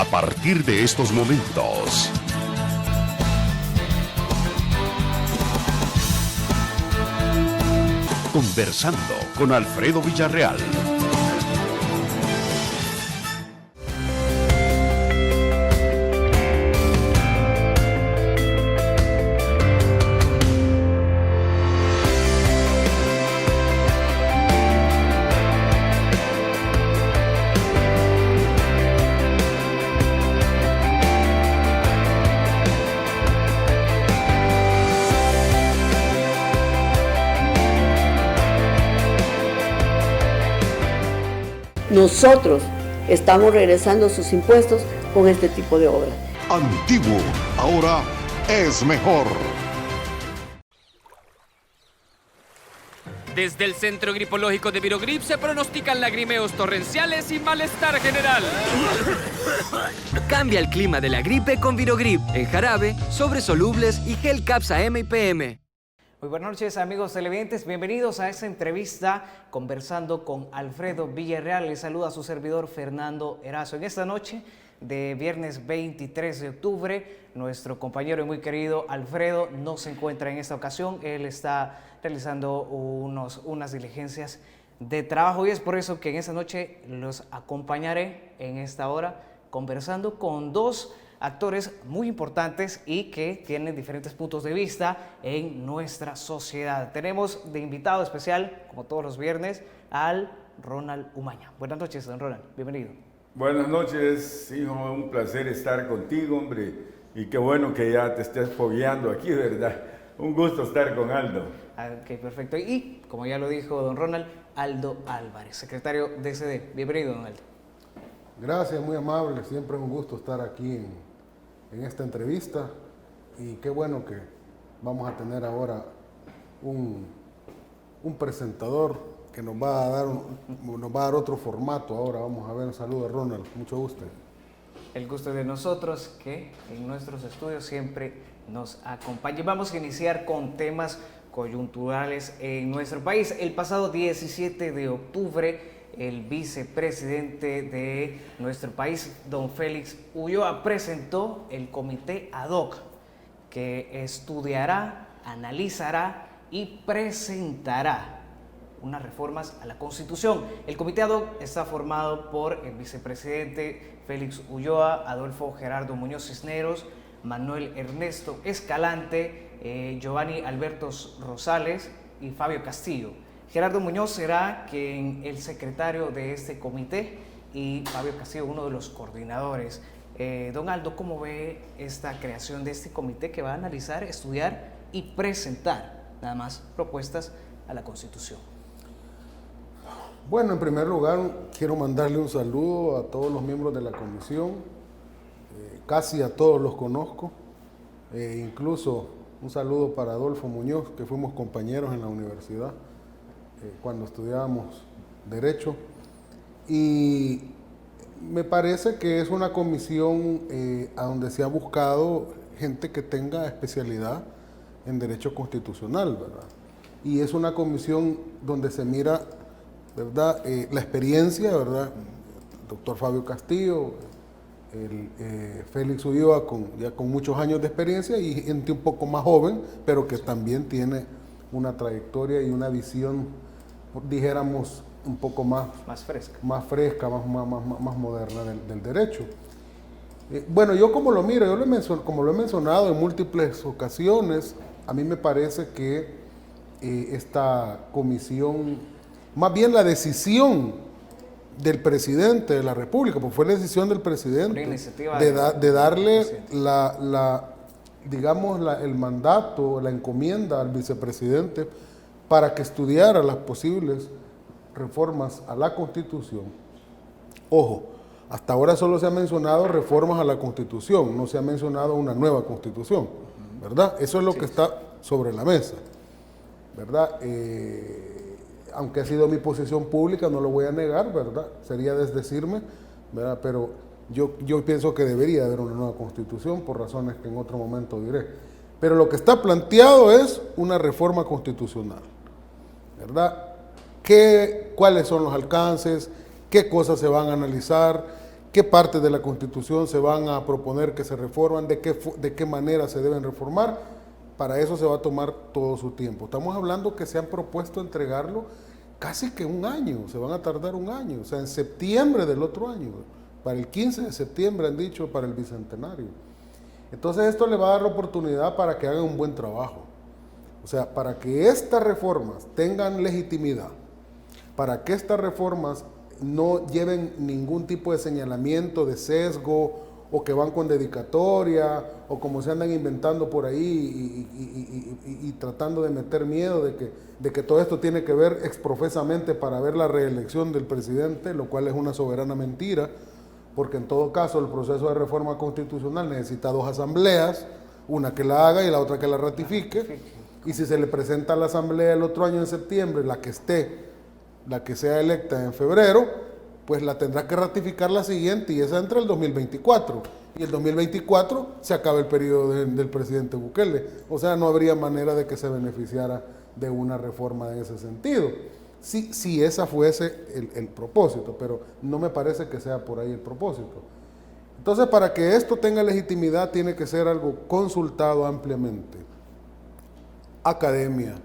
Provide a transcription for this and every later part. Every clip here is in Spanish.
a partir de estos momentos. Conversando con Alfredo Villarreal. Nosotros estamos regresando sus impuestos con este tipo de obras. Antiguo, ahora es mejor. Desde el Centro Gripoliógico de Virogrip se pronostican lagrimeos torrenciales y malestar general. Cambia el clima de la gripe con Virogrip, en jarabe, sobres solubles y gel Capsa M y PM. Muy buenas noches, amigos televidentes, bienvenidos a esta entrevista conversando con Alfredo Villarreal. Les saluda a su servidor Fernando Erazo. En esta noche de viernes 23 de octubre, nuestro compañero y muy querido Alfredo no se encuentra en esta ocasión. Él está realizando unas diligencias de trabajo y es por eso que en esta noche los acompañaré en esta hora conversando con dos actores muy importantes y que tienen diferentes puntos de vista en nuestra sociedad. Tenemos de invitado especial, como todos los viernes, al Ronald Umaña. Buenas noches, don Ronald, bienvenido. Buenas noches, hijo, un placer estar contigo, hombre, y qué bueno que ya te estés fogueando aquí, ¿verdad? Un gusto estar con Aldo. Ok, perfecto. Y, como ya lo dijo don Ronald, Aldo Álvarez, secretario de CD. Bienvenido, don Aldo. Gracias, muy amable, siempre es un gusto estar aquí en esta entrevista y qué bueno que vamos a tener ahora un presentador que nos va a dar otro formato. Ahora vamos a ver, un saludo a Ronald, mucho gusto. El gusto de nosotros que en nuestros estudios siempre nos acompaña. Vamos a iniciar con temas coyunturales en nuestro país. El pasado 17 de octubre el vicepresidente de nuestro país, don Félix Ulloa, presentó el comité ad hoc que estudiará, analizará y presentará unas reformas a la Constitución. El comité ad hoc está formado por el vicepresidente Félix Ulloa, Adolfo Gerardo Muñoz Cisneros, Manuel Ernesto Escalante, Giovanni Alberto Rosales y Fabio Castillo. Gerardo Muñoz será el secretario de este comité y Fabio Castillo uno de los coordinadores. Don Aldo, ¿cómo ve esta creación de este comité que va a analizar, estudiar y presentar nada más propuestas a la Constitución? Bueno, en primer lugar quiero mandarle un saludo a todos los miembros de la comisión, casi a todos los conozco, incluso un saludo para Adolfo Muñoz, que fuimos compañeros en la universidad cuando estudiábamos Derecho, y me parece que es una comisión a donde se ha buscado gente que tenga especialidad en Derecho Constitucional, ¿verdad? Y es una comisión donde se mira, ¿verdad?, la experiencia, ¿verdad? El doctor Fabio Castillo, Félix Ulloa ya con muchos años de experiencia y gente un poco más joven, pero que también tiene una trayectoria y una visión, dijéramos, un poco más fresca, más moderna del derecho. Bueno, yo como lo miro, como lo he mencionado en múltiples ocasiones, a mí me parece que esta comisión, más bien la decisión del presidente de la República, porque fue la decisión del presidente de darle el mandato, la encomienda al vicepresidente para que estudiara las posibles reformas a la Constitución. Ojo, hasta ahora solo se ha mencionado reformas a la Constitución, no se ha mencionado una nueva Constitución, ¿verdad? Eso es lo que está sobre la mesa, ¿verdad? Aunque ha sido mi posición pública, no lo voy a negar, ¿verdad? Sería desdecirme, ¿verdad? Pero yo pienso que debería haber una nueva Constitución por razones que en otro momento diré. Pero lo que está planteado es una reforma constitucional, ¿verdad? ¿Cuáles son los alcances? ¿Qué cosas se van a analizar? qué partes de la Constitución se van a proponer que se reforman, de qué manera se deben reformar. Para eso se va a tomar todo su tiempo. Estamos hablando que se han propuesto entregarlo casi que un año, se van a tardar un año, o sea, en septiembre del otro año, para el 15 de septiembre han dicho, para el Bicentenario. Entonces esto le va a dar la oportunidad para que hagan un buen trabajo. O sea, para que estas reformas tengan legitimidad, para que estas reformas no lleven ningún tipo de señalamiento, de sesgo, o que van con dedicatoria, o como se andan inventando por ahí y tratando de meter miedo de que todo esto tiene que ver exprofesamente para ver la reelección del presidente, lo cual es una soberana mentira, porque en todo caso el proceso de reforma constitucional necesita 2 asambleas, una que la haga y la otra que la ratifique, y si se le presenta a la asamblea el otro año en septiembre, la que sea electa en febrero, pues la tendrá que ratificar la siguiente, y esa entra el 2024, y el 2024 se acaba el periodo del presidente Bukele, o sea, no habría manera de que se beneficiara de una reforma en ese sentido, si esa fuese el propósito, pero no me parece que sea por ahí el propósito. Entonces, para que esto tenga legitimidad, tiene que ser algo consultado ampliamente. Academia,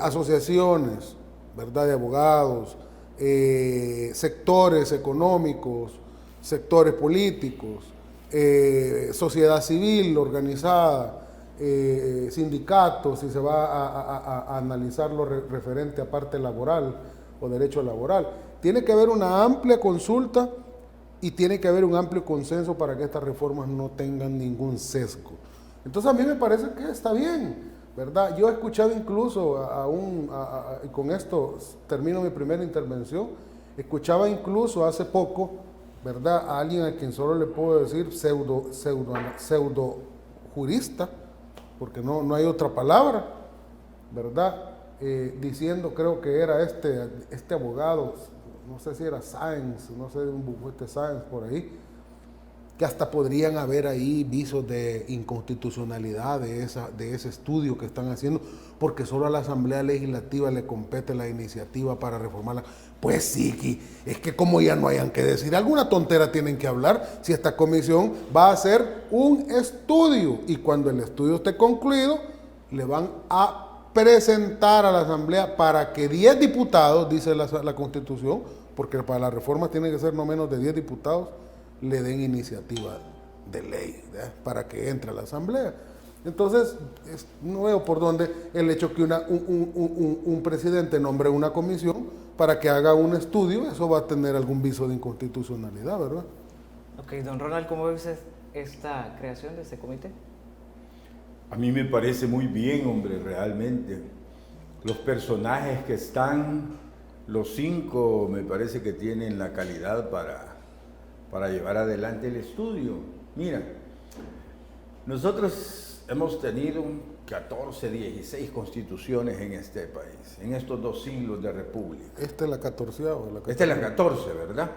asociaciones, ¿verdad?, de abogados, sectores económicos, sectores políticos, sociedad civil organizada, sindicatos, si se va a analizar lo referente a parte laboral o derecho laboral. Tiene que haber una amplia consulta y tiene que haber un amplio consenso para que estas reformas no tengan ningún sesgo. Entonces a mí me parece que está bien, ¿verdad? Yo he escuchado incluso y con esto termino mi primera intervención, escuchaba incluso hace poco, ¿verdad?, a alguien a quien solo le puedo decir pseudo jurista, porque no hay otra palabra, ¿verdad?, diciendo, creo que era este abogado, no sé si era Sáenz, no sé, un bufete Sáenz por ahí, que hasta podrían haber ahí visos de inconstitucionalidad de ese estudio que están haciendo, porque solo a la Asamblea Legislativa le compete la iniciativa para reformarla. Pues sí, es que como ya no hayan que decir, alguna tontera tienen que hablar, si esta comisión va a hacer un estudio, y cuando el estudio esté concluido, le van a presentar a la Asamblea para que 10 diputados, dice la Constitución, porque para la reforma tiene que ser no menos de 10 diputados, le den iniciativa de ley, ¿verdad?, para que entre a la Asamblea. Entonces, no veo por dónde el hecho que un presidente nombre una comisión para que haga un estudio, eso va a tener algún viso de inconstitucionalidad, ¿verdad? Ok, don Ronald, ¿cómo ves esta creación de este comité? A mí me parece muy bien, hombre, realmente. Los personajes que están, los 5, me parece que tienen la calidad para llevar adelante el estudio. Mira, nosotros hemos tenido 14, 16 constituciones en este país, en estos 2 siglos de república. Esta es la 14ª. Esta es la 14, ¿verdad?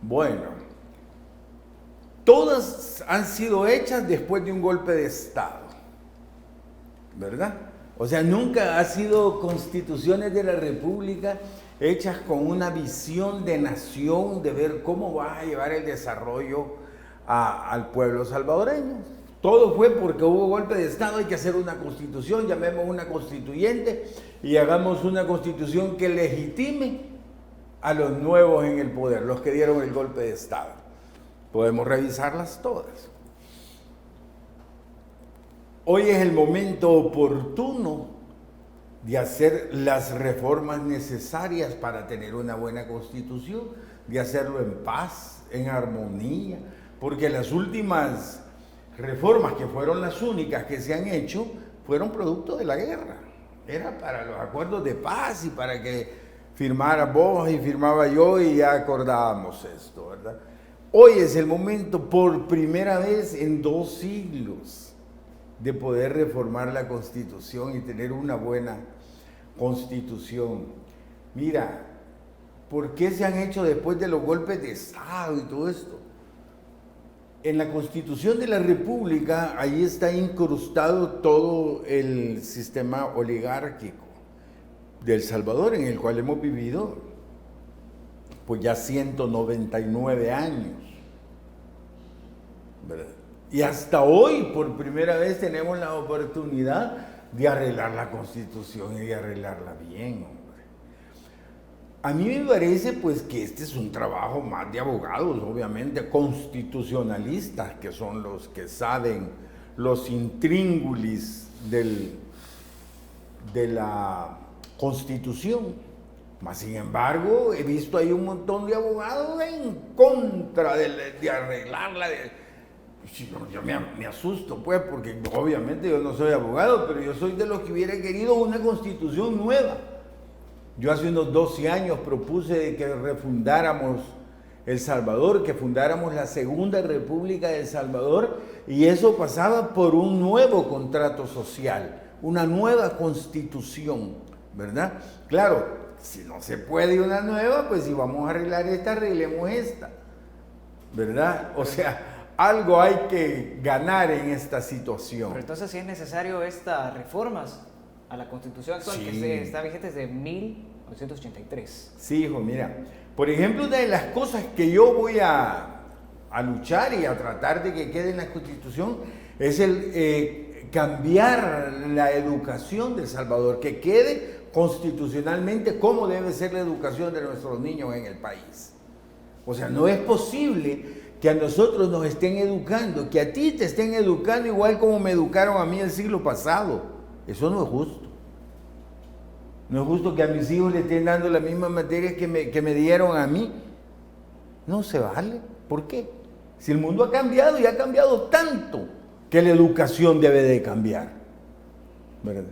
Bueno, todas han sido hechas después de un golpe de Estado, ¿verdad? O sea, nunca ha sido constituciones de la república hechas con una visión de nación, de ver cómo va a llevar el desarrollo al pueblo salvadoreño. Todo fue porque hubo golpe de Estado, hay que hacer una constitución, llamemos una constituyente y hagamos una constitución que legitime a los nuevos en el poder, los que dieron el golpe de Estado. Podemos revisarlas todas. Hoy es el momento oportuno de hacer las reformas necesarias para tener una buena constitución, de hacerlo en paz, en armonía, porque las últimas reformas, que fueron las únicas que se han hecho, fueron producto de la guerra. Era para los acuerdos de paz y para que firmara vos y firmaba yo y ya acordábamos esto, ¿verdad? Hoy es el momento, por primera vez en 2 siglos, de poder reformar la Constitución y tener una buena Constitución. Mira, ¿por qué se han hecho después de los golpes de Estado y todo esto? En la Constitución de la República, ahí está incrustado todo el sistema oligárquico de El Salvador, en el cual hemos vivido pues ya 199 años, ¿verdad? Y hasta hoy, por primera vez, tenemos la oportunidad de arreglar la Constitución y de arreglarla bien, hombre. A mí me parece, pues, que este es un trabajo más de abogados, obviamente, constitucionalistas, que son los que saben los intríngulis de la Constitución. Mas, sin embargo, he visto ahí un montón de abogados en contra de arreglarla. Yo me asusto, pues, porque obviamente yo no soy abogado, pero yo soy de los que hubiera querido una constitución nueva. Yo hace unos 12 años propuse que refundáramos El Salvador, que fundáramos la Segunda República de El Salvador, y eso pasaba por un nuevo contrato social, una nueva constitución, ¿verdad? Claro, si no se puede una nueva, pues si vamos a arreglar esta, arreglemos esta, ¿verdad? O sea, algo hay que ganar en esta situación. Pero entonces sí es necesario estas reformas a la Constitución actual, Sí. que está vigente desde 1983. Sí, hijo, mira, por ejemplo, una de las cosas que yo voy a luchar y a tratar de que quede en la Constitución es el cambiar la educación de El Salvador, que quede constitucionalmente cómo debe ser la educación de nuestros niños en el país. O sea, no es posible que a nosotros nos estén educando, que a ti te estén educando igual como me educaron a mí el siglo pasado. Eso no es justo. No es justo que a mis hijos le estén dando las mismas materias que me dieron a mí. No se vale. ¿Por qué? Si el mundo ha cambiado y ha cambiado tanto que la educación debe de cambiar, ¿verdad?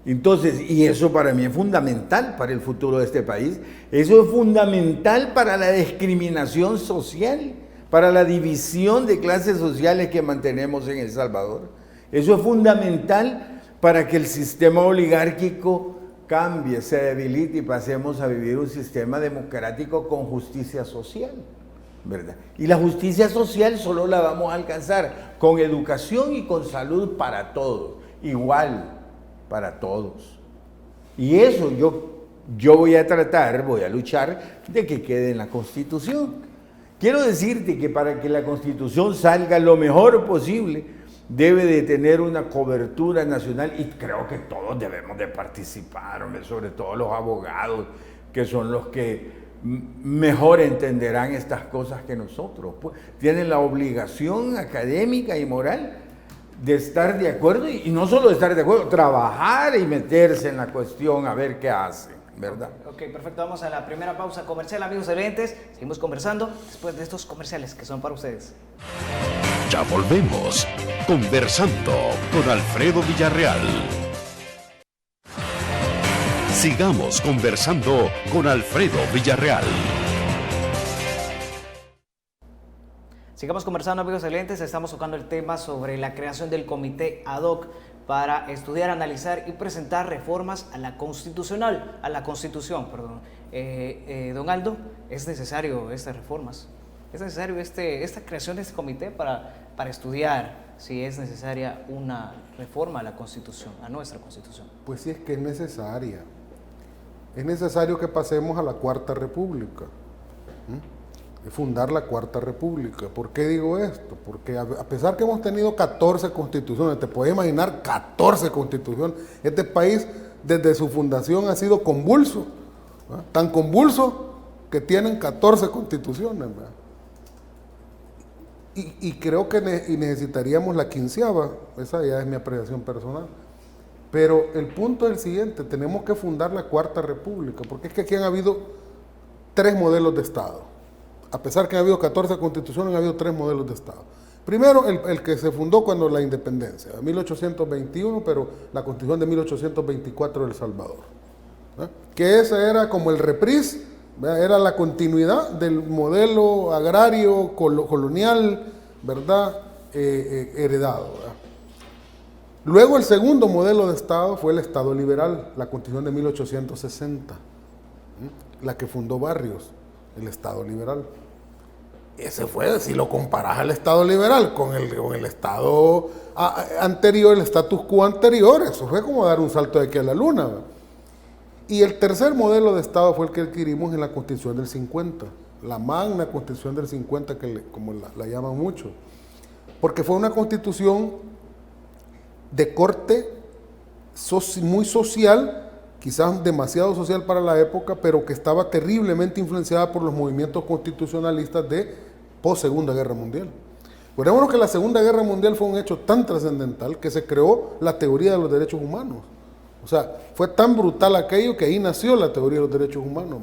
Entonces, y eso para mí es fundamental para el futuro de este país. Eso es fundamental para la discriminación social, para la división de clases sociales que mantenemos en El Salvador. Eso es fundamental para que el sistema oligárquico cambie, se debilite y pasemos a vivir un sistema democrático con justicia social, ¿verdad? Y la justicia social solo la vamos a alcanzar con educación y con salud para todos, igual para todos. Y eso yo voy a luchar de que quede en la Constitución. Quiero decirte que para que la Constitución salga lo mejor posible, debe de tener una cobertura nacional, y creo que todos debemos de participar, hombre, sobre todo los abogados, que son los que mejor entenderán estas cosas que nosotros. Pues, tienen la obligación académica y moral de estar de acuerdo, y no solo de estar de acuerdo, trabajar y meterse en la cuestión a ver qué hacen, ¿verdad? Ok, perfecto. Vamos a la primera pausa comercial, amigos televidentes. Seguimos conversando después de estos comerciales que son para ustedes. Ya volvemos, conversando con Alfredo Villarreal. Sigamos conversando con Alfredo Villarreal. Sigamos conversando, amigos televidentes. Estamos tocando el tema sobre la creación del comité ad hoc para estudiar, analizar y presentar reformas a la Constitución. Don Aldo, ¿es necesario estas reformas? ¿Es necesario esta creación de este comité para estudiar si es necesaria una reforma a la Constitución, a nuestra Constitución? Pues sí, es que es necesaria. Es necesario que pasemos a la Cuarta República. Fundar la Cuarta República. ¿Por qué digo esto? Porque a pesar que hemos tenido 14 constituciones, te puedes imaginar 14 constituciones, este país desde su fundación ha sido convulso, ¿verdad? Tan convulso que tienen 14 constituciones, ¿verdad? Y creo que necesitaríamos la 15ª, esa ya es mi apreciación personal. Pero el punto es el siguiente: tenemos que fundar la Cuarta República, porque es que aquí han habido 3 modelos de Estado. A pesar que han habido 14 constituciones, han habido 3 modelos de Estado. Primero, el que se fundó cuando la independencia, en 1821, pero la Constitución de 1824 de El Salvador, ¿eh? Que ese era como el reprise, ¿verdad? Era la continuidad del modelo agrario colonial, ¿verdad? Heredado, ¿verdad? Luego el segundo modelo de Estado fue el Estado liberal, la Constitución de 1860, la que fundó Barrios, el Estado liberal. Ese fue, si lo comparas al Estado liberal con el Estado anterior, el status quo anterior, eso fue como dar un salto de aquí a la luna, ¿verdad? Y el tercer modelo de Estado fue el que adquirimos en la Constitución del 50, la magna Constitución del 50, como la llaman mucho, porque fue una constitución de corte muy social, quizás demasiado social para la época, pero que estaba terriblemente influenciada por los movimientos constitucionalistas de post-Segunda Guerra Mundial. Recordémonos que la Segunda Guerra Mundial fue un hecho tan trascendental que se creó la teoría de los derechos humanos. O sea, fue tan brutal aquello que ahí nació la teoría de los derechos humanos.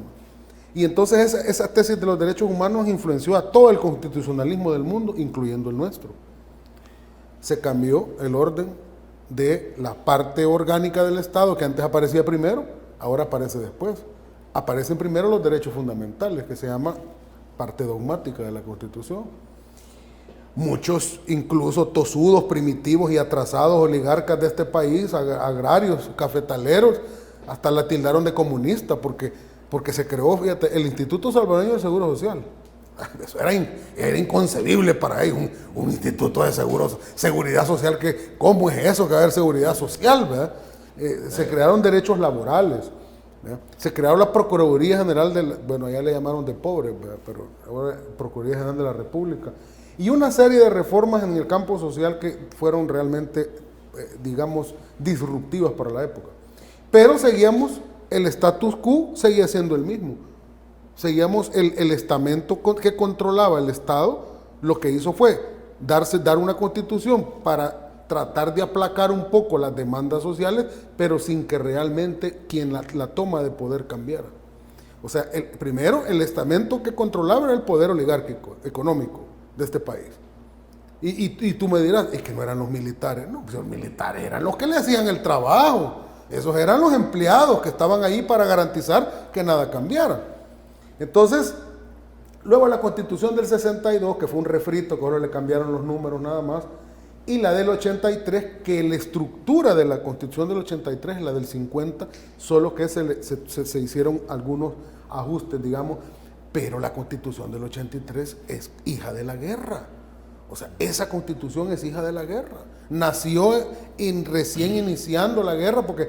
Y entonces esa tesis de los derechos humanos influenció a todo el constitucionalismo del mundo, incluyendo el nuestro. Se cambió el orden de la parte orgánica del Estado, que antes aparecía primero, ahora aparece después. Aparecen primero los derechos fundamentales, que se llama parte dogmática de la Constitución. Muchos, incluso tosudos, primitivos y atrasados oligarcas de este país, agrarios, cafetaleros, hasta la tildaron de comunista, porque se creó, fíjate, el Instituto Salvadoreño del Seguro Social. Eso era inconcebible para ellos, un instituto de seguridad social. ¿Cómo es eso que va a haber seguridad social? ¿Verdad? Se crearon derechos laborales, ¿verdad? Se creó la Procuraduría General bueno, ya le llamaron de pobres, ¿verdad? Pero ahora Procuraduría General de la República. Y una serie de reformas en el campo social que fueron realmente, digamos, disruptivas para la época. Pero seguíamos, el status quo seguía siendo el mismo. Seguíamos el estamento que controlaba el Estado, lo que hizo fue dar una constitución para tratar de aplacar un poco las demandas sociales, pero sin que realmente quien la toma de poder cambiara. O sea, primero el estamento que controlaba era el poder oligárquico, económico de este país. Y tú me dirás, es que no eran los militares. No, pues los militares eran los que le hacían el trabajo. Esos eran los empleados que estaban ahí para garantizar que nada cambiara. Entonces, luego la Constitución del 62, que fue un refrito, que ahora le cambiaron los números nada más, y la del 83, que la estructura de la Constitución del 83 es la del 50, solo que se hicieron algunos ajustes, digamos, pero la Constitución del 83 es hija de la guerra. O sea, esa Constitución es hija de la guerra. Nació recién iniciando la guerra, porque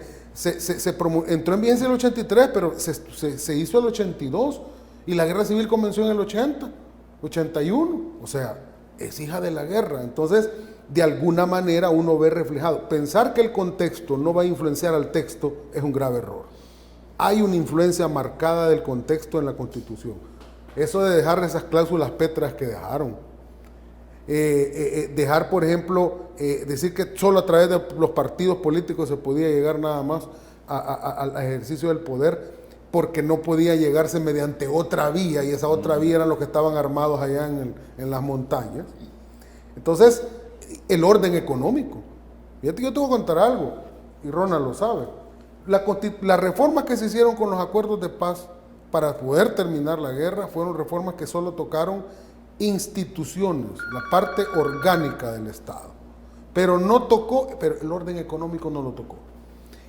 entró en vigencia el 83, pero se hizo el 82, y la guerra civil comenzó en el 80, 81. O sea, es hija de la guerra. Entonces, de alguna manera uno ve reflejado. Pensar que el contexto no va a influenciar al texto es un grave error. Hay una influencia marcada del contexto en la Constitución. Eso de dejar esas cláusulas pétreas que dejaron. Dejar, por ejemplo, decir que solo a través de los partidos políticos se podía llegar nada más al ejercicio del poder, porque no podía llegarse mediante otra vía, y esa otra vía eran los que estaban armados allá en las montañas. Entonces, el orden económico. Fíjate, yo te voy a contar algo, y Ronald lo sabe. Las reformas que se hicieron con los acuerdos de paz para poder terminar la guerra fueron reformas que solo tocaron instituciones, la parte orgánica del Estado, pero el orden económico no lo tocó.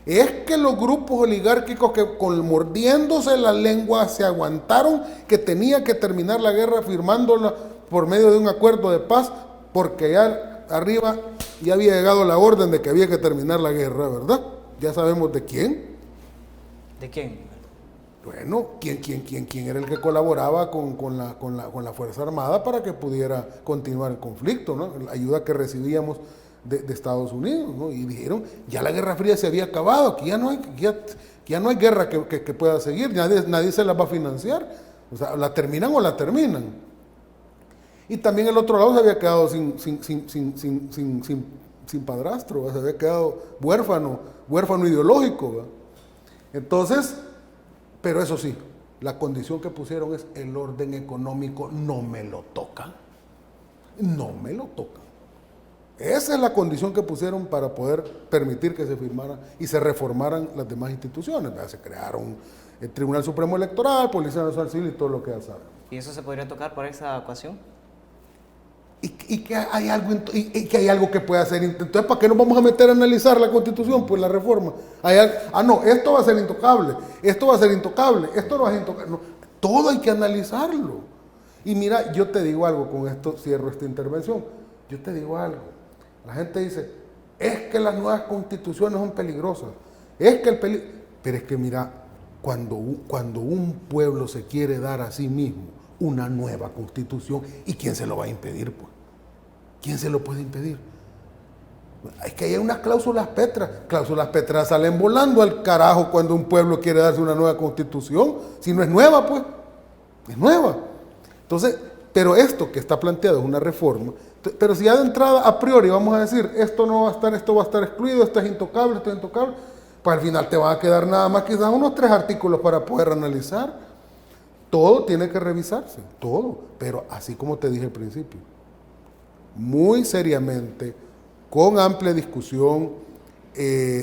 Es que los grupos oligárquicos que mordiéndose la lengua se aguantaron que tenía que terminar la guerra firmándola por medio de un acuerdo de paz, porque ya arriba ya había llegado la orden de que había que terminar la guerra, ¿verdad? Ya sabemos de quién. ¿De quién? Bueno, ¿quién era el que colaboraba con la Fuerza Armada para que pudiera continuar el conflicto, ¿no? La ayuda que recibíamos de Estados Unidos, ¿no? Y dijeron, ya la Guerra Fría se había acabado, que ya no hay guerra que pueda seguir, nadie se la va a financiar. O sea, la terminan o la terminan. Y también el otro lado se había quedado sin padrastro, ¿verdad? Se había quedado huérfano ideológico, ¿verdad? Entonces, pero eso sí, la condición que pusieron es el orden económico no me lo tocan. No me lo tocan. Esa es la condición que pusieron para poder permitir que se firmara y se reformaran las demás instituciones, ¿verdad? Se crearon el Tribunal Supremo Electoral, Policía Nacional Civil y todo lo que ya saben. ¿Y eso se podría tocar por esa ocasión? Y que hay algo que puede hacer. Entonces, ¿para qué nos vamos a meter a analizar la Constitución? Pues la reforma. No, esto va a ser intocable, esto va a ser intocable, esto no va a ser intocable. No, todo hay que analizarlo. Y mira, yo te digo algo, con esto cierro esta intervención. Yo te digo algo. La gente dice, es que las nuevas constituciones son peligrosas. Pero es que mira, cuando un pueblo se quiere dar a sí mismo una nueva constitución, ¿y quién se lo va a impedir, pues? ¿Quién se lo puede impedir? Es que hay unas cláusulas petras. Cláusulas petras salen volando al carajo cuando un pueblo quiere darse una nueva constitución. Si no es nueva, pues, es nueva. Entonces, pero esto que está planteado es una reforma. Pero si ya de entrada, a priori, vamos a decir, esto no va a estar, esto va a estar excluido, esto es intocable, pues al final te van a quedar nada más quizás unos 3 artículos para poder analizar. Todo tiene que revisarse, todo. Pero así como te dije al principio, muy seriamente, con amplia discusión,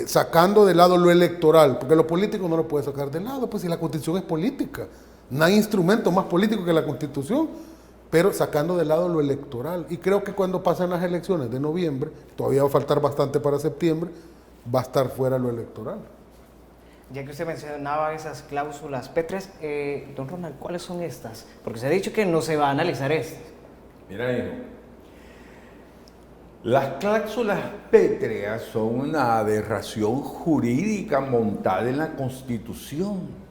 sacando de lado lo electoral, porque lo político no lo puede sacar de lado, pues si la Constitución es política, no hay instrumento más político que la Constitución, pero sacando de lado lo electoral. Y creo que cuando pasen las elecciones de noviembre, todavía va a faltar bastante para septiembre, va a estar fuera lo electoral. Ya que usted mencionaba esas cláusulas pétreas, don Ronald, ¿cuáles son estas? Porque se ha dicho que no se va a analizar estas. Mira, hijo, las cláusulas pétreas son una aberración jurídica montada en la Constitución.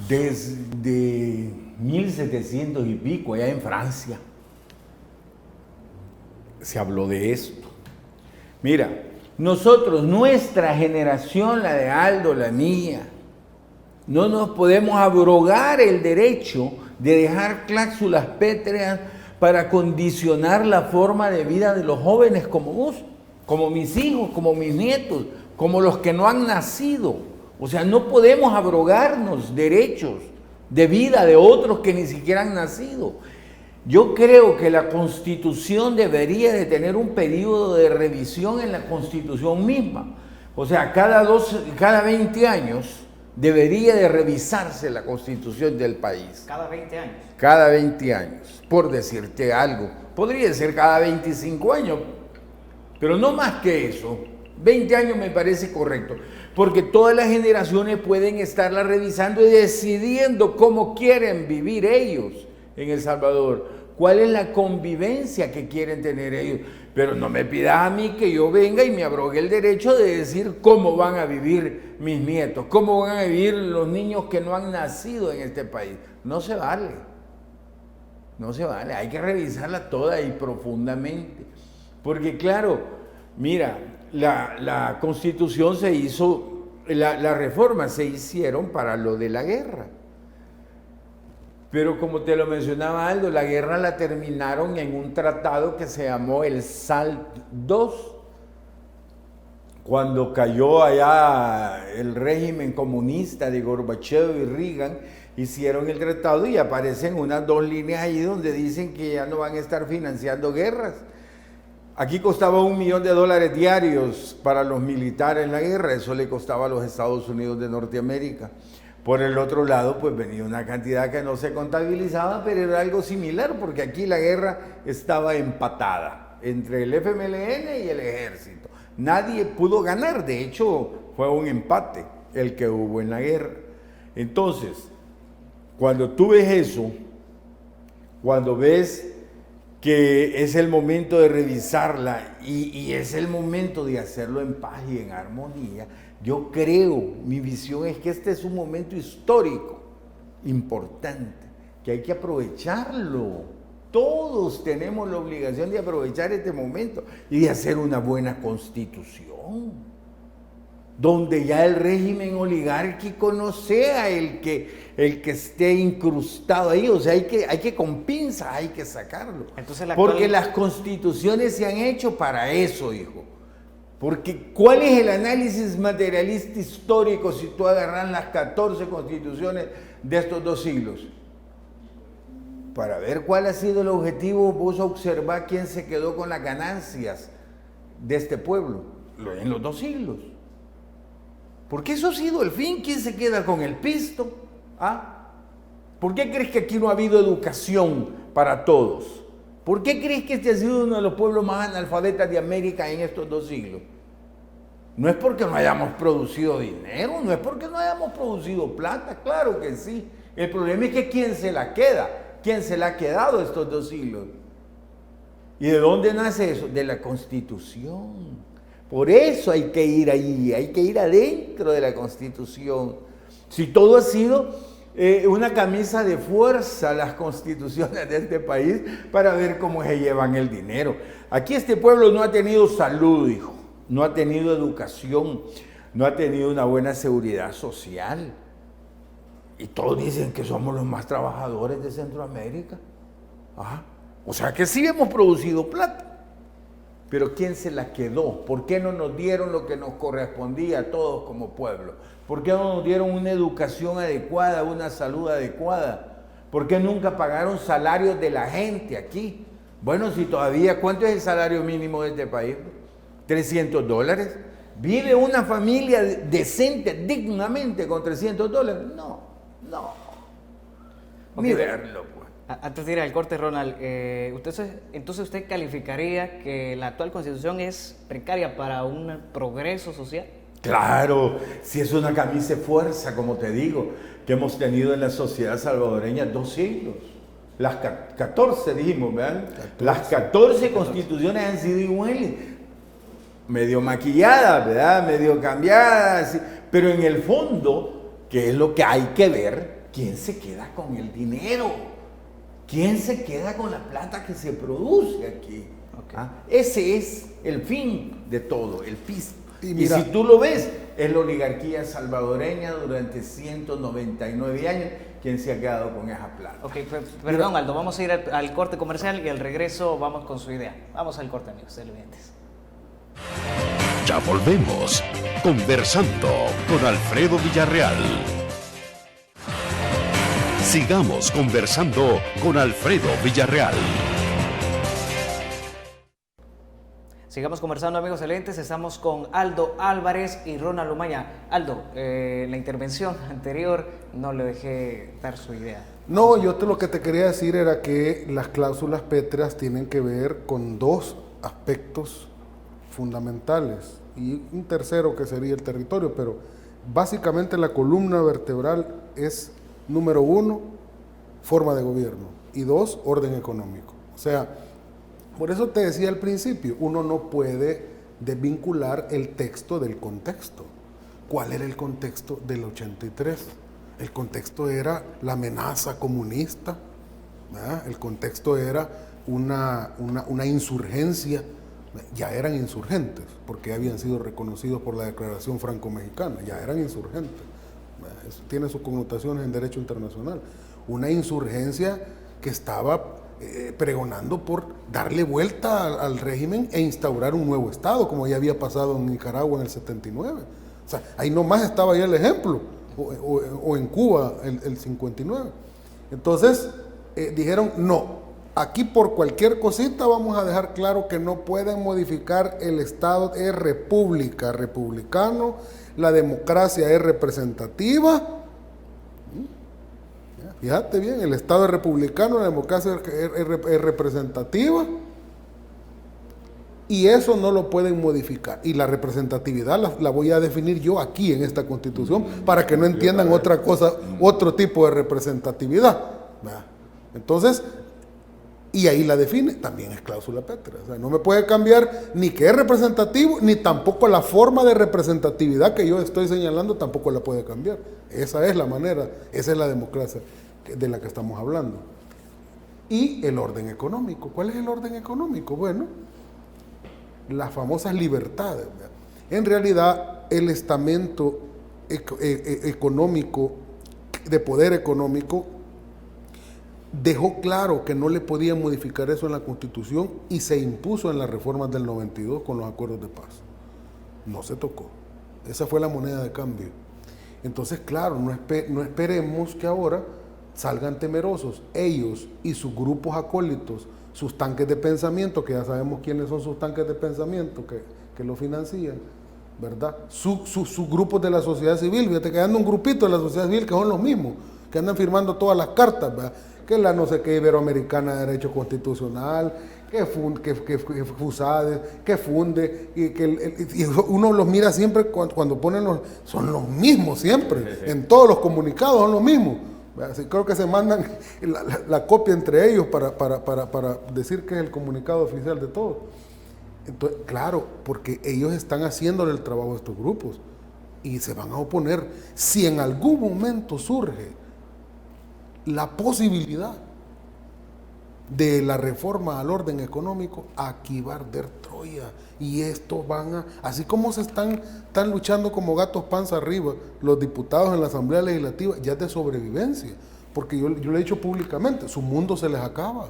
Desde 1700 y pico, allá en Francia, se habló de esto. Mira, nosotros, nuestra generación, la de Aldo, la mía, no nos podemos abrogar el derecho de dejar cláusulas pétreas para condicionar la forma de vida de los jóvenes como vos, como mis hijos, como mis nietos, como los que no han nacido. O sea, no podemos abrogarnos derechos de vida de otros que ni siquiera han nacido. Yo creo que la Constitución debería de tener un periodo de revisión en la Constitución misma. O sea, cada 20 años debería de revisarse la Constitución del país. ¿Cada 20 años? Cada 20 años, por decirte algo. Podría ser cada 25 años, pero no más que eso. 20 años me parece correcto, porque todas las generaciones pueden estarla revisando y decidiendo cómo quieren vivir ellos en El Salvador, cuál es la convivencia que quieren tener ellos. Pero no me pidas a mí que yo venga y me abrogue el derecho de decir cómo van a vivir mis nietos, cómo van a vivir los niños que no han nacido en este país. No se vale, no se vale, hay que revisarla toda y profundamente. Porque claro, mira, la Constitución se hizo, las reformas se hicieron para lo de la guerra. Pero como te lo mencionaba Aldo, la guerra la terminaron en un tratado que se llamó el SALT II. Cuando cayó allá el régimen comunista de Gorbachev y Reagan, hicieron el tratado y aparecen unas 2 líneas ahí donde dicen que ya no van a estar financiando guerras. Aquí costaba $1 millón diarios para los militares en la guerra, eso le costaba a los Estados Unidos de Norteamérica. Por el otro lado, pues venía una cantidad que no se contabilizaba, pero era algo similar, porque aquí la guerra estaba empatada entre el FMLN y el ejército. Nadie pudo ganar, de hecho, fue un empate el que hubo en la guerra. Entonces, cuando tú ves eso, cuando ves que es el momento de revisarla y es el momento de hacerlo en paz y en armonía, yo creo, mi visión es que este es un momento histórico importante, que hay que aprovecharlo. Todos tenemos la obligación de aprovechar este momento y de hacer una buena constitución, donde ya el régimen oligárquico no sea el que esté incrustado ahí. O sea, hay que con pinzas hay que sacarlo. Entonces, porque las constituciones se han hecho para eso, hijo. Porque ¿cuál es el análisis materialista histórico si tú agarras las 14 constituciones de estos 2 siglos? Para ver cuál ha sido el objetivo, vos observás quién se quedó con las ganancias de este pueblo en los 2 siglos. Porque eso ha sido el fin. ¿Quién se queda con el pisto? ¿Ah? ¿Por qué crees que aquí no ha habido educación para todos? ¿Por qué crees que este ha sido uno de los pueblos más analfabetas de América en estos 2 siglos? No es porque no hayamos producido dinero, no es porque no hayamos producido plata, claro que sí. El problema es que ¿quién se la queda? ¿Quién se la ha quedado estos 2 siglos? ¿Y de dónde nace eso? De la Constitución. Por eso hay que ir allí, hay que ir adentro de la Constitución Si todo ha sido una camisa de fuerza, las constituciones de este país, para ver cómo se llevan el dinero. Aquí este pueblo no ha tenido salud, hijo, no ha tenido educación, no ha tenido una buena seguridad social. Y todos dicen que somos los más trabajadores de Centroamérica. Ajá. O sea que sí hemos producido plata. Pero ¿quién se la quedó? ¿Por qué no nos dieron lo que nos correspondía a todos como pueblo? ¿Por qué no nos dieron una educación adecuada, una salud adecuada? ¿Por qué nunca pagaron salarios de la gente aquí? Bueno, si todavía, ¿cuánto es el salario mínimo de este país? $300. ¿Vive una familia decente, dignamente con $300? No. Ni verlo, pues. Antes de ir al corte, Ronald, entonces usted calificaría que la actual constitución es precaria para un progreso social. Claro, si es una camisa de fuerza, como te digo, que hemos tenido en la sociedad salvadoreña 2 siglos. Las 14 dijimos, ¿verdad? 14. Las 14 constituciones han sido iguales. Medio maquilladas, ¿verdad? Medio cambiadas, ¿sí? Pero en el fondo, ¿qué es lo que hay que ver? ¿Quién se queda con el dinero? ¿Quién se queda con la plata que se produce aquí? Okay. ¿Ah? Ese es el fin de todo, el piso. Y si tú lo ves, es la oligarquía salvadoreña durante 199 años quien se ha quedado con esa plata. Ok, perdón, Aldo, vamos a ir al corte comercial y al regreso vamos con su idea. Vamos al corte, amigos televidentes. Ya volvemos, conversando con Alfredo Villarreal. Sigamos conversando con Alfredo Villarreal. Sigamos conversando, amigos televidentes. Estamos con Aldo Álvarez y Ronald Umaña. Aldo, la intervención anterior no le dejé dar su idea. No, lo que te quería decir era que las cláusulas pétreas tienen que ver con 2 aspectos fundamentales y un tercero que sería el territorio, pero básicamente la columna vertebral es: número 1, forma de gobierno, y 2, orden económico. O sea, por eso te decía al principio, uno no puede desvincular el texto del contexto. ¿Cuál era el contexto del 83? El contexto era la amenaza comunista, ¿verdad? El contexto era una insurgencia. Ya eran insurgentes, porque habían sido reconocidos por la Declaración Franco-Mexicana, ya eran insurgentes. Eso tiene sus connotaciones en derecho internacional. Una insurgencia que estaba pregonando por darle vuelta al régimen e instaurar un nuevo Estado, como ya había pasado en Nicaragua en el 79. O sea, ahí nomás estaba ya el ejemplo, o en Cuba el 59. Entonces dijeron, no, aquí por cualquier cosita vamos a dejar claro que no pueden modificar el Estado, es república, republicano, la democracia es representativa. Fíjate bien, el Estado es republicano, la democracia es representativa, y eso no lo pueden modificar. Y la representatividad la voy a definir yo aquí en esta Constitución, para que no entiendan otra cosa, otro tipo de representatividad. Entonces, y ahí la define, también es cláusula pétrea. O sea, no me puede cambiar ni que es representativo, ni tampoco la forma de representatividad que yo estoy señalando tampoco la puede cambiar. Esa es la manera, esa es la democracia de la que estamos hablando. Y el orden económico. ¿Cuál es el orden económico? Bueno, las famosas libertades. En realidad, el estamento económico, de poder económico, dejó claro que no le podían modificar eso en la Constitución y se impuso en las reformas del 92 con los acuerdos de paz. No se tocó. Esa fue la moneda de cambio. Entonces, claro, no esperemos que ahora salgan temerosos ellos y sus grupos acólitos, sus tanques de pensamiento, que ya sabemos quiénes son sus tanques de pensamiento que lo financian, ¿verdad? Sus grupos de la sociedad civil. Fíjate que anda un grupito de la sociedad civil que son los mismos, que andan firmando todas las cartas, ¿verdad? Que la no sé qué Iberoamericana de Derecho Constitucional, que FUSADE, que funde, y uno los mira siempre cuando ponen son los mismos siempre, en todos los comunicados son los mismos. Así, creo que se mandan la copia entre ellos para decir que es el comunicado oficial de todos. Entonces, claro, porque ellos están haciéndole el trabajo a estos grupos. y se van a oponer. Si en algún momento surge la posibilidad de la reforma al orden económico, aquí va a arder Troya. Y estos van a, así como están luchando como gatos panza arriba los diputados en la Asamblea Legislativa, ya es de sobrevivencia, porque yo le he dicho públicamente, su mundo se les acaba.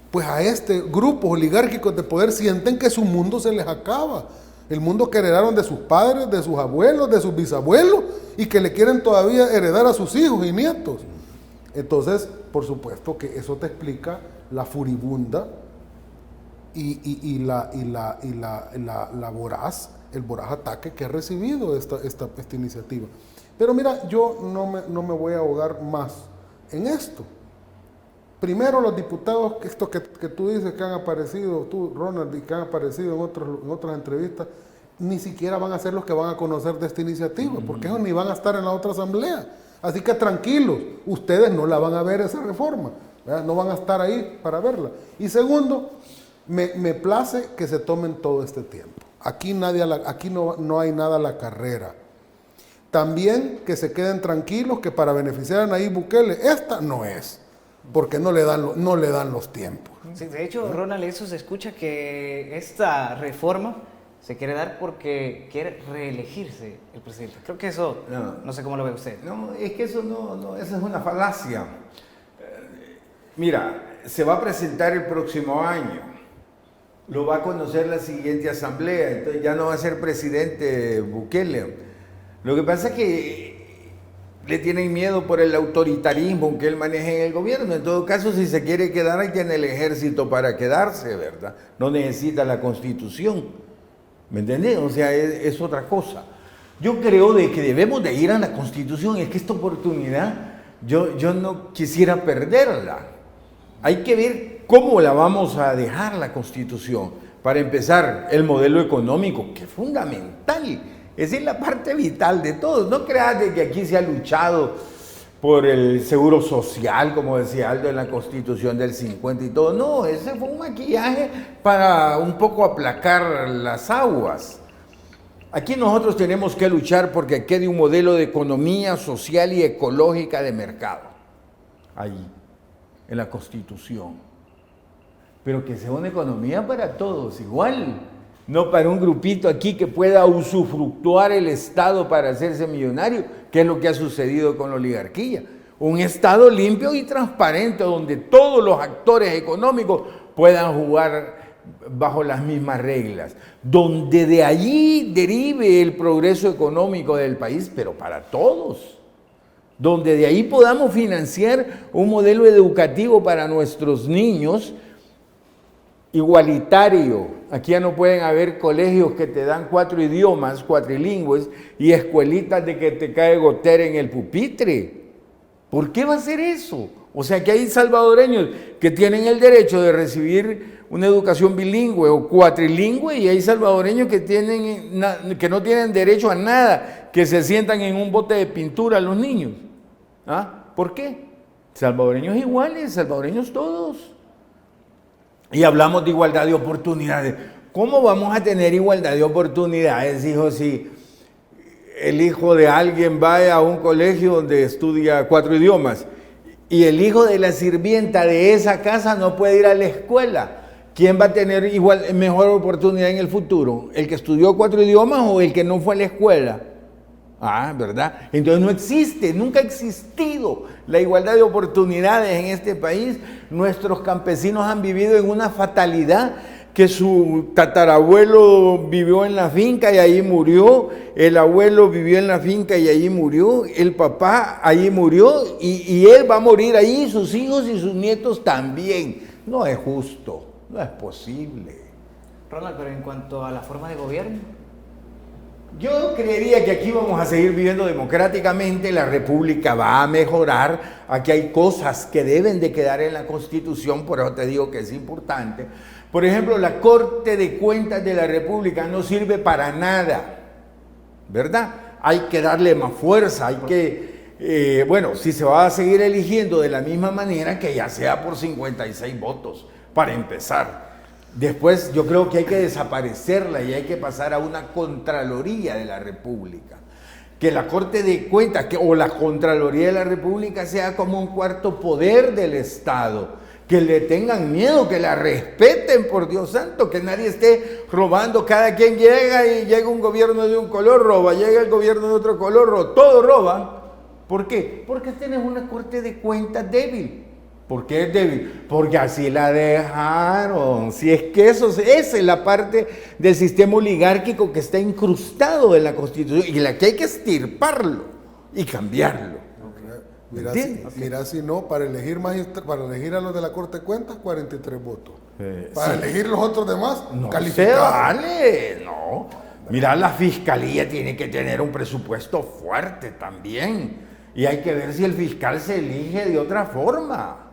Pues a este grupo oligárquicos de poder sienten que su mundo se les acaba. El mundo que heredaron de sus padres, de sus abuelos, de sus bisabuelos, y que le quieren todavía heredar a sus hijos y nietos. Entonces, por supuesto que eso te explica la furibunda y la voraz, el voraz ataque que ha recibido esta iniciativa. Pero mira, yo no me voy a ahogar más en esto. Primero, los diputados, esto que tú dices que han aparecido, tú, Ronald, y que han aparecido en otras entrevistas, ni siquiera van a ser los que van a conocer de esta iniciativa, porque ellos ni van a estar en la otra asamblea. Así que tranquilos, ustedes no la van a ver esa reforma, ¿verdad? No van a estar ahí para verla. Y segundo, me place que se tomen todo este tiempo. Aquí no hay nada a la carrera. También que se queden tranquilos que para beneficiar a Nayib Bukele, esta no es, porque no le dan los tiempos. Sí, de hecho, Ronald, eso se escucha que esta reforma se quiere dar porque quiere reelegirse el presidente. Creo que eso, no sé cómo lo ve usted. No, es que eso esa es una falacia. Mira, se va a presentar el próximo año, lo va a conocer la siguiente asamblea, entonces ya no va a ser presidente Bukele. Lo que pasa es que le tienen miedo por el autoritarismo que él maneja en el gobierno. En todo caso, si se quiere quedar, hay que en el ejército para quedarse, ¿verdad? No necesita la Constitución. ¿Me entendés? O sea, es otra cosa. Yo creo de que debemos de ir a la Constitución. Es que esta oportunidad yo no quisiera perderla. Hay que ver cómo la vamos a dejar la Constitución. Para empezar, el modelo económico, que es fundamental. Esa es la parte vital de todo. No creas de que aquí se ha luchado por el seguro social, como decía Aldo, en la Constitución del 50 y todo. No, ese fue un maquillaje para un poco aplacar las aguas. Aquí nosotros tenemos que luchar porque quede un modelo de economía social y ecológica de mercado. Ahí, en la Constitución. Pero que sea una economía para todos, igual. No para un grupito aquí que pueda usufructuar el Estado para hacerse millonario, que es lo que ha sucedido con la oligarquía. Un Estado limpio y transparente, donde todos los actores económicos puedan jugar bajo las mismas reglas, donde de allí derive el progreso económico del país, pero para todos, donde de ahí podamos financiar un modelo educativo para nuestros niños igualitario. Aquí ya no pueden haber colegios que te dan 4 idiomas, cuatrilingües, y escuelitas de que te cae gotera en el pupitre. ¿Por qué va a ser eso? O sea que hay salvadoreños que tienen el derecho de recibir una educación bilingüe o cuatrilingüe, y hay salvadoreños que no tienen derecho a nada, que se sientan en un bote de pintura los niños. ¿Ah? ¿Por qué? Salvadoreños iguales, salvadoreños todos. Y hablamos de igualdad de oportunidades. ¿Cómo vamos a tener igualdad de oportunidades, hijo, si el hijo de alguien va a un colegio donde estudia 4 idiomas y el hijo de la sirvienta de esa casa no puede ir a la escuela? ¿Quién va a tener mejor oportunidad en el futuro? ¿El que estudió 4 idiomas o el que no fue a la escuela? Ah, ¿verdad? Entonces no existe, nunca ha existido la igualdad de oportunidades en este país. Nuestros campesinos han vivido en una fatalidad, que su tatarabuelo vivió en la finca y ahí murió, el abuelo vivió en la finca y ahí murió, el papá ahí murió y él va a morir ahí, sus hijos y sus nietos también. No es justo, no es posible. Ronald, pero en cuanto a la forma de gobierno, yo creería que aquí vamos a seguir viviendo democráticamente, la República va a mejorar, aquí hay cosas que deben de quedar en la Constitución, por eso te digo que es importante. Por ejemplo, la Corte de Cuentas de la República no sirve para nada, ¿verdad? Hay que darle más fuerza, hay que, si se va a seguir eligiendo de la misma manera, que ya sea por 56 votos, para empezar. Después yo creo que hay que desaparecerla y hay que pasar a una Contraloría de la República. Que la Corte de Cuentas o la Contraloría de la República sea como un cuarto poder del Estado. Que le tengan miedo, que la respeten, por Dios santo, que nadie esté robando. Cada quien llega y llega un gobierno de un color, roba, llega el gobierno de otro color, roba, todo roban. ¿Por qué? Porque tienes una Corte de Cuentas débil. ¿Por qué es débil? Porque así la dejaron. Si es que esa es la parte del sistema oligárquico que está incrustado en la Constitución y la que hay que extirparlo y cambiarlo. Mira, si no, para elegir a los de la Corte de Cuentas, 43 votos. Para elegir los otros demás, no calificados. Se vale, no. Mira, la Fiscalía tiene que tener un presupuesto fuerte también. Y hay que ver si el fiscal se elige de otra forma.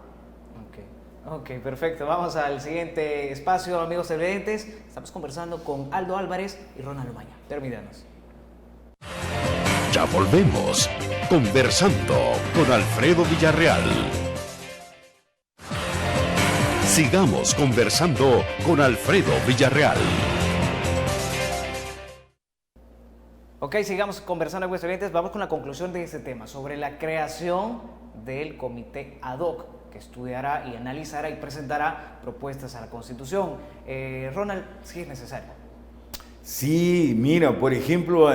Ok, perfecto. Vamos al siguiente espacio, amigos televidentes. Estamos conversando con Aldo Álvarez y Ronald Omaña. Terminamos. Ya volvemos. Conversando con Alfredo Villarreal. Sigamos conversando con Alfredo Villarreal. Ok, sigamos conversando, amigos televidentes. Vamos con la conclusión de este tema sobre la creación del comité ad hoc que estudiará y analizará y presentará propuestas a la Constitución. Ronald, si es necesario. Sí, mira, por ejemplo,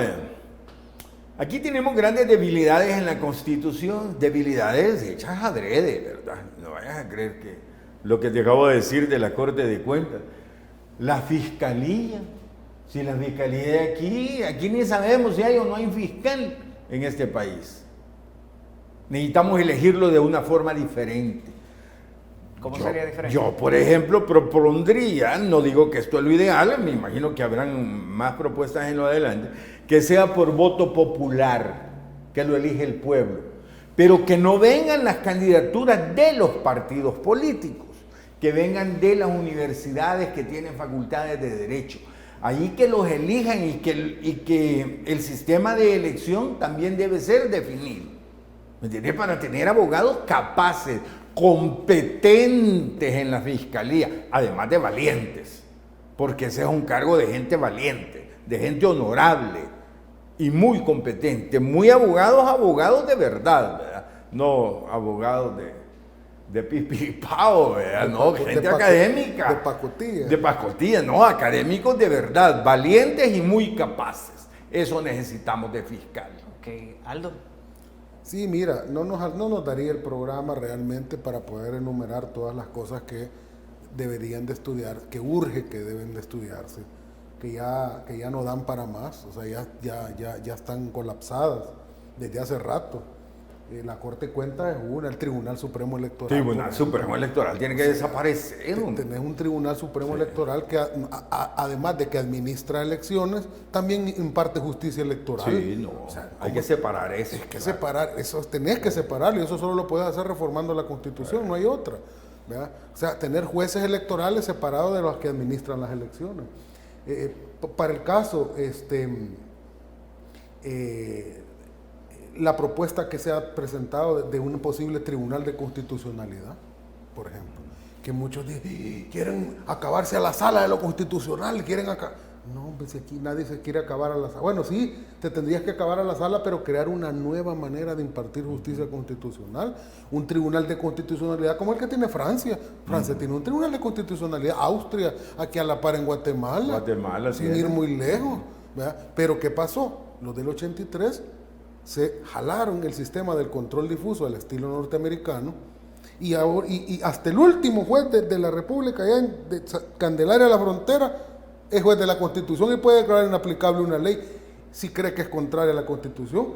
aquí tenemos grandes debilidades en la Constitución, debilidades hechas adrede, ¿verdad? No vayas a creer que lo que te acabo de decir de la Corte de Cuentas. La Fiscalía, si la Fiscalía de aquí ni sabemos si hay o no hay fiscal en este país. Necesitamos elegirlo de una forma diferente. ¿Cómo sería diferente? Yo, por ejemplo, propondría, no digo que esto es lo ideal, me imagino que habrán más propuestas en lo adelante, que sea por voto popular, que lo elige el pueblo, pero que no vengan las candidaturas de los partidos políticos, que vengan de las universidades que tienen facultades de derecho. Ahí que los elijan y que el sistema de elección también debe ser definido. ¿Me entiendes? Para tener abogados capaces, competentes en la fiscalía, además de valientes, porque ese es un cargo de gente valiente, de gente honorable y muy competente, muy abogados de verdad, ¿verdad? No abogados de pipipao, ¿verdad? No, gente académica. De pacotilla. De pacotilla, no, académicos de verdad, valientes y muy capaces. Eso necesitamos de fiscal. Ok, Aldo. Sí, mira, no nos daría el programa realmente para poder enumerar todas las cosas que deberían de estudiar, que urge que deben de estudiarse, que ya no dan para más, o sea, ya están colapsadas desde hace rato. La Corte de Cuentas es una, el Tribunal Supremo Electoral. El Tribunal Supremo Electoral tiene que desaparecer. Tenés un Tribunal Supremo Electoral que, además de que administra elecciones, también imparte justicia electoral. Sí, no, o sea, hay que separar eso. Es que separar, eso tenés que separarlo, y eso solo lo puedes hacer reformando la Constitución, no hay otra, ¿verdad? O sea, tener jueces electorales separados de los que administran las elecciones. Para el caso, la propuesta que se ha presentado de un posible tribunal de constitucionalidad, por ejemplo, que muchos dicen, quieren acabarse a la sala de lo constitucional, no, pues aquí nadie se quiere acabar a la sala. Bueno, sí, te tendrías que acabar a la sala, pero crear una nueva manera de impartir justicia constitucional, un tribunal de constitucionalidad como el que tiene Francia. Francia tiene un tribunal de constitucionalidad, Austria, aquí a la par en Guatemala sin ir muy lejos, ¿verdad? Pero ¿qué pasó? Los del 83 se jalaron el sistema del control difuso al estilo norteamericano y hasta el último juez de la República, allá en Candelaria de la Frontera, es juez de la Constitución y puede declarar inaplicable una ley si cree que es contraria a la Constitución.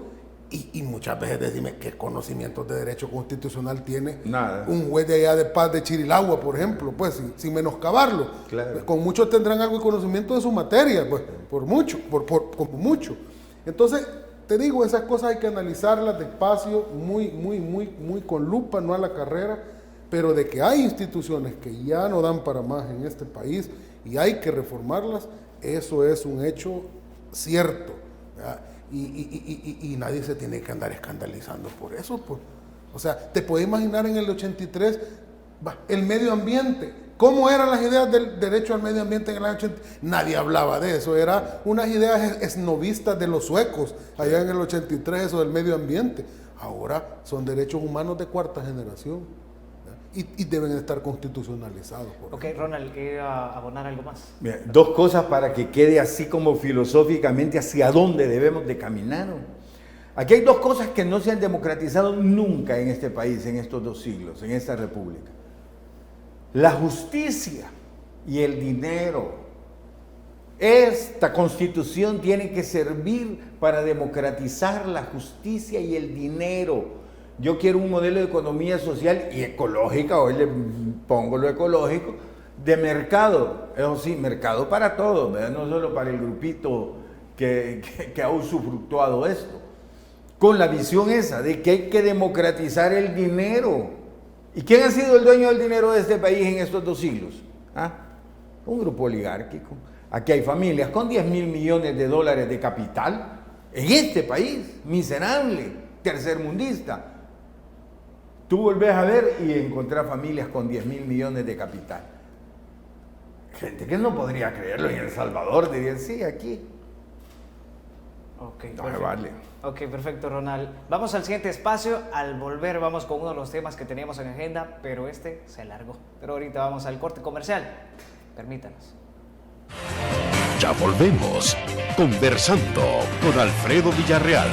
Y muchas veces decime qué conocimientos de derecho constitucional tiene nada. Un juez de allá de Paz de Chirilagua, por ejemplo, pues sin menoscabarlo. Claro. Con muchos tendrán algo de conocimiento de su materia, pues, por mucho. Entonces, te digo, esas cosas hay que analizarlas despacio, muy con lupa, no a la carrera, pero de que hay instituciones que ya no dan para más en este país y hay que reformarlas, eso es un hecho cierto, ¿verdad? Y nadie se tiene que andar escandalizando por eso, pues. O sea, te puedes imaginar en el 83, el medio ambiente, ¿Cómo eran las ideas del derecho al medio ambiente en el año 80? Nadie hablaba de eso, eran unas ideas esnovistas de los suecos, allá en el 83, eso del medio ambiente. Ahora son derechos humanos de cuarta generación, y deben estar constitucionalizados. Ok, Ronald, ¿quiere abonar algo más? Mira, dos cosas para que quede así como filosóficamente hacia dónde debemos de caminar. Aquí hay dos cosas que no se han democratizado nunca en este país, en estos 2 siglos, en esta república. La justicia y el dinero. Esta constitución tiene que servir para democratizar la justicia y el dinero. Yo quiero un modelo de economía social y ecológica, hoy le pongo lo ecológico, de mercado. Eso sí, mercado para todos, ¿verdad? No solo para el grupito que ha usufructuado esto. Con la visión esa de que hay que democratizar el dinero. ¿Y quién ha sido el dueño del dinero de este país en estos 2 siglos? Un grupo oligárquico. Aquí hay familias con 10.000 millones de dólares de capital en este país, miserable, tercermundista. Tú volvés a ver y encontrás familias con 10.000 millones de capital. Gente que no podría creerlo en El Salvador, dirían, sí, aquí. Ok, No me vale. Ok, perfecto, Ronald. Vamos al siguiente espacio. Al volver vamos con uno de los temas que teníamos en agenda, pero este se alargó. Pero ahorita vamos al corte comercial. Permítanos. Ya volvemos. Conversando con Alfredo Villarreal.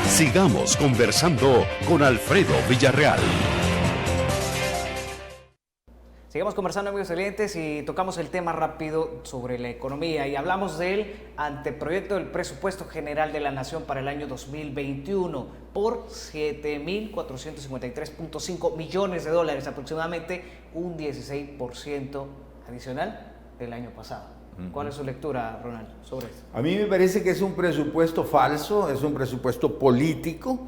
Sigamos conversando con Alfredo Villarreal. Sigamos conversando, amigos oyentes, y tocamos el tema rápido sobre la economía y hablamos del anteproyecto del presupuesto general de la Nación para el año 2021 por 7.453.5 millones de dólares, aproximadamente un 16% adicional del año pasado. ¿Cuál es su lectura, Ronald, sobre esto? A mí me parece que es un presupuesto falso, es un presupuesto político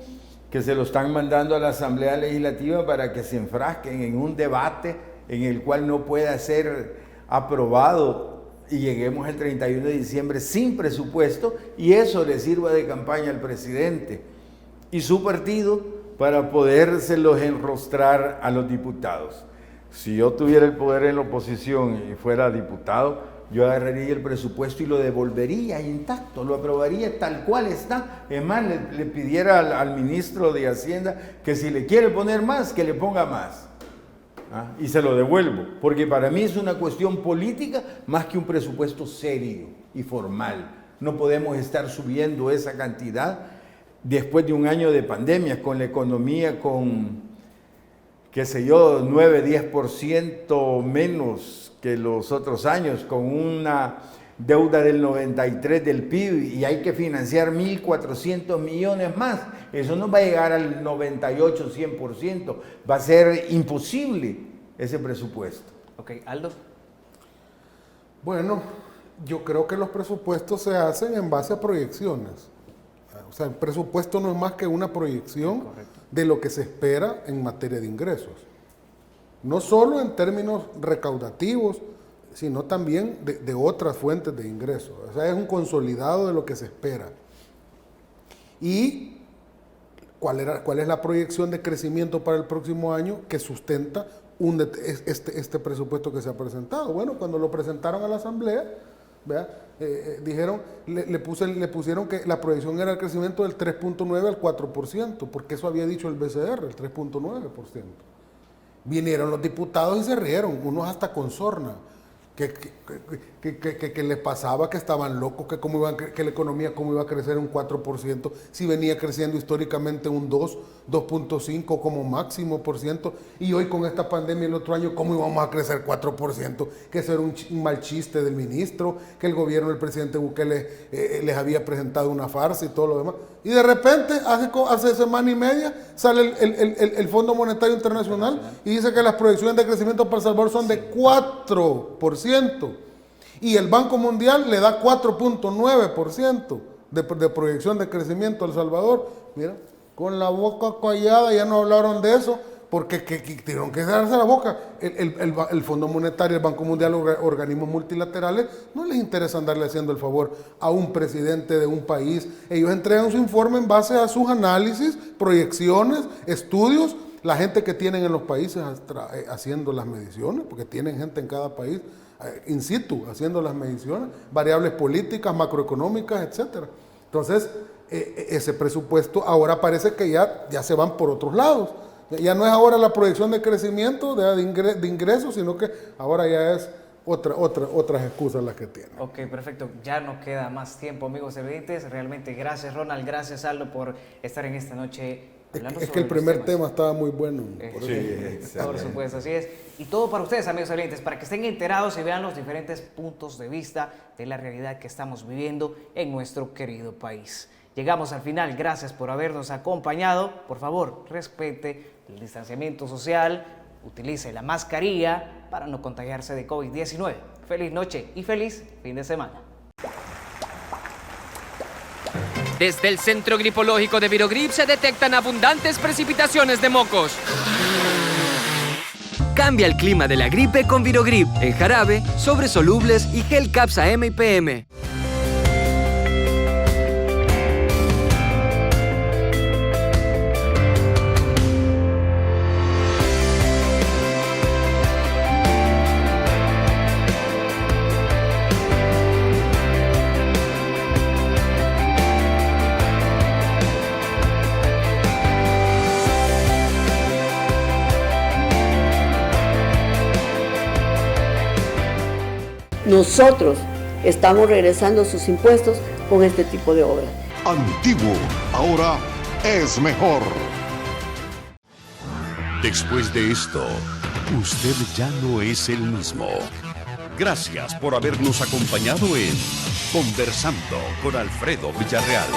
que se lo están mandando a la Asamblea Legislativa para que se enfrasquen en un debate en el cual no pueda ser aprobado y lleguemos el 31 de diciembre sin presupuesto y eso le sirva de campaña al presidente y su partido para podérselos enrostrar a los diputados. Si yo tuviera el poder en la oposición y fuera diputado, yo agarraría el presupuesto y lo devolvería intacto, lo aprobaría tal cual está. Es más, le pidiera al ministro de Hacienda que si le quiere poner más, que le ponga más. Y se lo devuelvo, porque para mí es una cuestión política más que un presupuesto serio y formal. No podemos estar subiendo esa cantidad después de un año de pandemia, con la economía con, qué sé yo, 9-10% menos que los otros años, con una deuda del 93% del PIB y hay que financiar 1.400 millones más. Eso no va a llegar al 98-100%. Va a ser imposible ese presupuesto. Ok, Aldo. Bueno, yo creo que los presupuestos se hacen en base a proyecciones. O sea, el presupuesto no es más que una proyección de lo que se espera en materia de ingresos. No solo en términos recaudativos, sino también de otras fuentes de ingresos. O sea, es un consolidado de lo que se espera. ¿Y cuál es la proyección de crecimiento para el próximo año que sustenta este presupuesto que se ha presentado? Bueno, cuando lo presentaron a la Asamblea, dijeron, le pusieron que la proyección era el crecimiento del 3.9 al 4%, porque eso había dicho el BCR, el 3.9%. Vinieron los diputados y se rieron, unos hasta con sorna. Que les pasaba, que estaban locos, que la economía cómo iba a crecer un 4%, si venía creciendo históricamente un 2.5 como máximo por ciento, y hoy con esta pandemia el otro año, ¿cómo íbamos a crecer 4%? Que eso era un mal chiste del ministro, que el gobierno del presidente Bukele les había presentado una farsa y todo lo demás. Y de repente, hace semana y media, sale el Fondo Monetario Internacional y dice que las proyecciones de crecimiento para El Salvador son de 4%. Y el Banco Mundial le da 4.9% de proyección de crecimiento a El Salvador. Mira, con la boca callada, ya no hablaron de eso, porque tuvieron que cerrarse la boca. El Fondo Monetario, el Banco Mundial, organismos multilaterales, no les interesa andarle haciendo el favor a un presidente de un país. Ellos entregan su informe en base a sus análisis, proyecciones, estudios, la gente que tienen en los países haciendo las mediciones, porque tienen gente en cada país in situ haciendo las mediciones, variables políticas, macroeconómicas, etcétera. Entonces, ese presupuesto ahora parece que ya se van por otros lados. Ya no es ahora la proyección de crecimiento, de ingresos, sino que ahora ya es otras excusas las que tienen. Ok, perfecto. Ya no queda más tiempo, amigos televidentes. Realmente gracias, Ronald. Gracias, Aldo, por estar en esta noche. Es que el primer tema estaba muy bueno. Por supuesto, así es. Y todo para ustedes, amigos televidentes, para que estén enterados y vean los diferentes puntos de vista de la realidad que estamos viviendo en nuestro querido país. Llegamos al final. Gracias por habernos acompañado. Por favor, respete el distanciamiento social, utilice la mascarilla para no contagiarse de COVID-19. Feliz noche y feliz fin de semana. Desde el Centro Gripológico de Virogrip se detectan abundantes precipitaciones de mocos. Cambia el clima de la gripe con Virogrip, en jarabe, sobres solubles y gel Capsa M y PM. Nosotros estamos regresando sus impuestos con este tipo de obras. Antiguo, ahora es mejor. Después de esto, usted ya no es el mismo. Gracias por habernos acompañado en Conversando con Alfredo Villarreal.